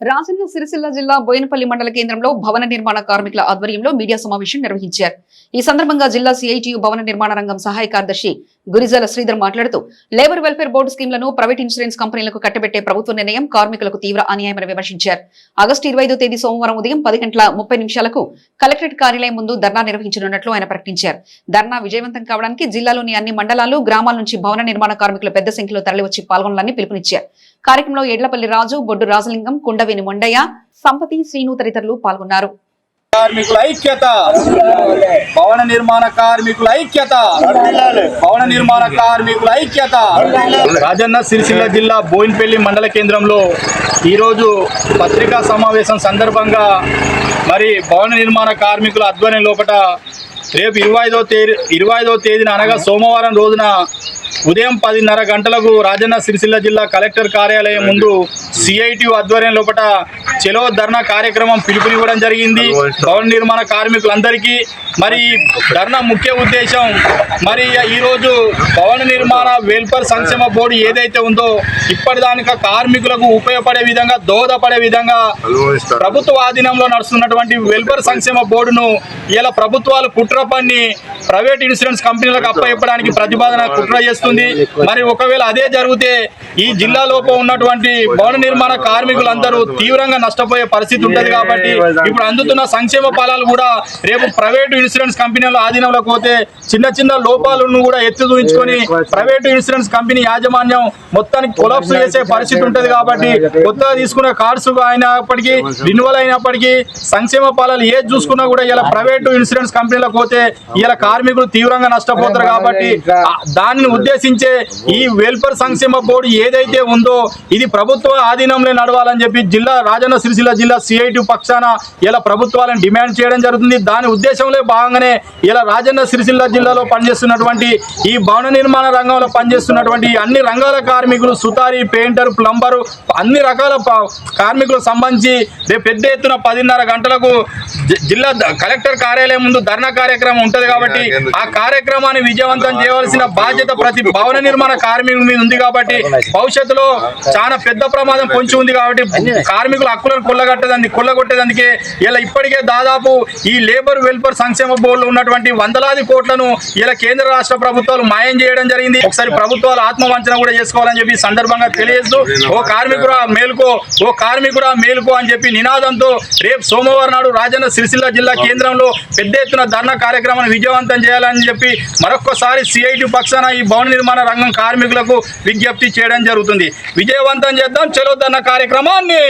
రాజన్న సిరిసిల్ల జిల్లా బోయినపల్లి మండల కేంద్రంలో భవన నిర్మాణ కార్మికుల ఆధ్వర్యంలో మీడియా సమావేశం నిర్వహించారు. ఈ సందర్భంగా జిల్లా సిఐటియు భవన నిర్మాణ రంగం సహాయ కార్యదర్శి గురిజాల శ్రీధర్ మాట్లాడుతూ లేబర్ వెల్ఫేర్ బోర్డు స్కీమ్లను ప్రైవేట్ ఇన్సూరెన్స్ కంపెనీలకు కట్టబెట్టే ప్రభుత్వ నిర్ణయం కార్మికులకు తీవ్ర అన్యాయమని విమర్శించారు. ఆగస్టు 25వ తేదీ సోమవారం ఉదయం 10:30 కలెక్టరేట్ కార్యాలయం ముందు ధర్నా నిర్వహించనున్నట్లు ఆయన ప్రకటించారు. ధర్నా విజయవంతం కావడానికి జిల్లాలోని అన్ని మండలాలు, గ్రామాల నుంచి భవన నిర్మాణ కార్మికులు పెద్ద సంఖ్యలో తరలివచ్చి పాల్గొనాలని పిలుపునిచ్చారు. కార్యక్రమంలో ఎడ్లపల్లి రాజు, బొడ్డు రాజలింగం, కుండవేని మొండయ్య, సంపతి, శ్రీను తదితరులు పాల్గొన్నారు. కార్మికుల ఐక్యత, భవన నిర్మాణ కార్మికుల ఐక్యత, భవన నిర్మాణ కార్మికుల ఐక్యత. రాజన్న సిరిసిల్ల జిల్లా బోయినపల్లి మండల కేంద్రంలో ఈరోజు పత్రికా సమావేశం సందర్భంగా మరి భవన నిర్మాణ కార్మికుల ఆధ్వర్యం లోపల రేపు 25వ తేదీన అనగా సోమవారం రోజున ఉదయం 10:30 గంటలకు రాజన్న సిరిసిల్ల జిల్లా కలెక్టర్ కార్యాలయం ముందు సిఐటియు ఆధ్వర్యం లోపల చెలో ధర్నా కార్యక్రమం పిలుపునివ్వడం జరిగింది. భవన నిర్మాణ కార్మికులందరికీ మరి ధర్నా ముఖ్య ఉద్దేశం మరి ఈరోజు భవన నిర్మాణ వెల్ఫేర్ సంక్షేమ బోర్డు ఏదైతే ఉందో ఇప్పటిదానిక కార్మికులకు ఉపయోగపడే విధంగా, దోహదపడే విధంగా ప్రభుత్వ ఆధీనంలో నడుస్తున్నటువంటి వెల్ఫేర్ సంక్షేమ బోర్డును ఇలా ప్రభుత్వాలు కుట్ర పన్ని ప్రైవేట్ ఇన్సూరెన్స్ కంపెనీలకు అప్పచెప్పడానికి ప్రతిపాదన కుట్ర చేస్తుంది. మరి ఒకవేళ అదే జరిగితే ఈ జిల్లాలోపు ఉన్నటువంటి భవన నిర్మాణ కార్మికులందరూ తీవ్రంగా నష్టపోయే పరిస్థితి ఉంటుంది. కాబట్టి ఇప్పుడు అందుతున్న సంక్షేమ ఫలాలు కూడా రేపు ప్రైవేటు ఇన్సూరెన్స్ కంపెనీల ఆధీనంలోకి పోతే చిన్న చిన్న లోపాలను కూడా ఎత్తి చూపించుకొని ప్రైవేటు ఇన్సూరెన్స్ కంపెనీ యాజమాన్యం మొత్తానికి కొలాప్స్ చేసే పరిస్థితి ఉంటుంది. కాబట్టి కొత్తగా తీసుకున్న కార్డ్స్ అయినప్పటికీ, రిన్యువల్ అయినప్పటికీ సంక్షేమ ఫలాలు ఏది చూసుకున్నా కూడా ఇలా ప్రైవేటు ఇన్సూరెన్స్ కంపెనీలకు పోతే ఇలా కార్మికులు తీవ్రంగా నష్టపోతారు. కాబట్టి దానిని ఉద్దేశించే ఈ వెల్ఫేర్ సంక్షేమ బోర్డు ఏదైతే ఉందో ఇది ప్రభుత్వ ఆధీనంలో నడవాలని చెప్పి రాజన్న సిరిసిల్ల జిల్లా సిఐటి పక్షాన ఇలా ప్రభుత్వాలను డిమాండ్ చేయడం జరుగుతుంది. దాని ఉద్దేశంలో భాగంగానే ఇలా రాజన్న సిరిసిల్ల జిల్లాలో పనిచేస్తున్నటువంటి ఈ భవన నిర్మాణ రంగంలో పనిచేస్తున్నటువంటి అన్ని రంగాల కార్మికులు, సుతారి, పెయింటర్, ప్లంబరు, అన్ని రకాల కార్మికులకు సంబంధించి రేపు పెద్ద ఎత్తున 10:30 గంటలకు జిల్లా కలెక్టర్ కార్యాలయం ముందు ధర్నా కార్యక్రమం ఉంటుంది. కాబట్టి ఆ కార్యక్రమాన్ని విజయవంతం చేయవలసిన బాధ్యత ప్రతి భవన నిర్మాణ కార్మికుల మీద ఉంది. కాబట్టి భవిష్యత్తులో చాలా పెద్ద ప్రమాదం పొంచి ఉంది. కాబట్టి కార్మికుల హక్కులను కొల్లగొట్టేందుకే ఇలా ఇప్పటికే దాదాపు ఈ లేబర్ వెల్ఫేర్ సంక్షేమ బోర్డులో ఉన్నటువంటి వందలాది కోట్లను ఇలా కేంద్ర రాష్ట్ర ప్రభుత్వాలు మాయం చేయడం జరిగింది. ఒకసారి ప్రభుత్వాలు ఆత్మవంచన కూడా చేసుకోవాలని చెప్పి సందర్భంగా తెలియజేస్తూ ఓ కార్మికుడా మేలుకో, ఓ కార్మికుడా మేలుకో అని చెప్పి నినాదంతో రేపు సోమవారం నాడు రాజన్న సిరిసిల్ల జిల్లా కేంద్రంలో పెద్ద ఎత్తున ధర్నా కార్యక్రమాన్ని విజయవంతం చేయాలని చెప్పి మరొక్కసారి సిఐటి పక్షాన ఈ భవన నిర్మాణ రంగం కార్మికులకు విజ్ఞప్తి చేయడం జరుగుతుంది. విజయవంతం చేద్దాం చలో ధర్నా కార్యక్రమాన్ని.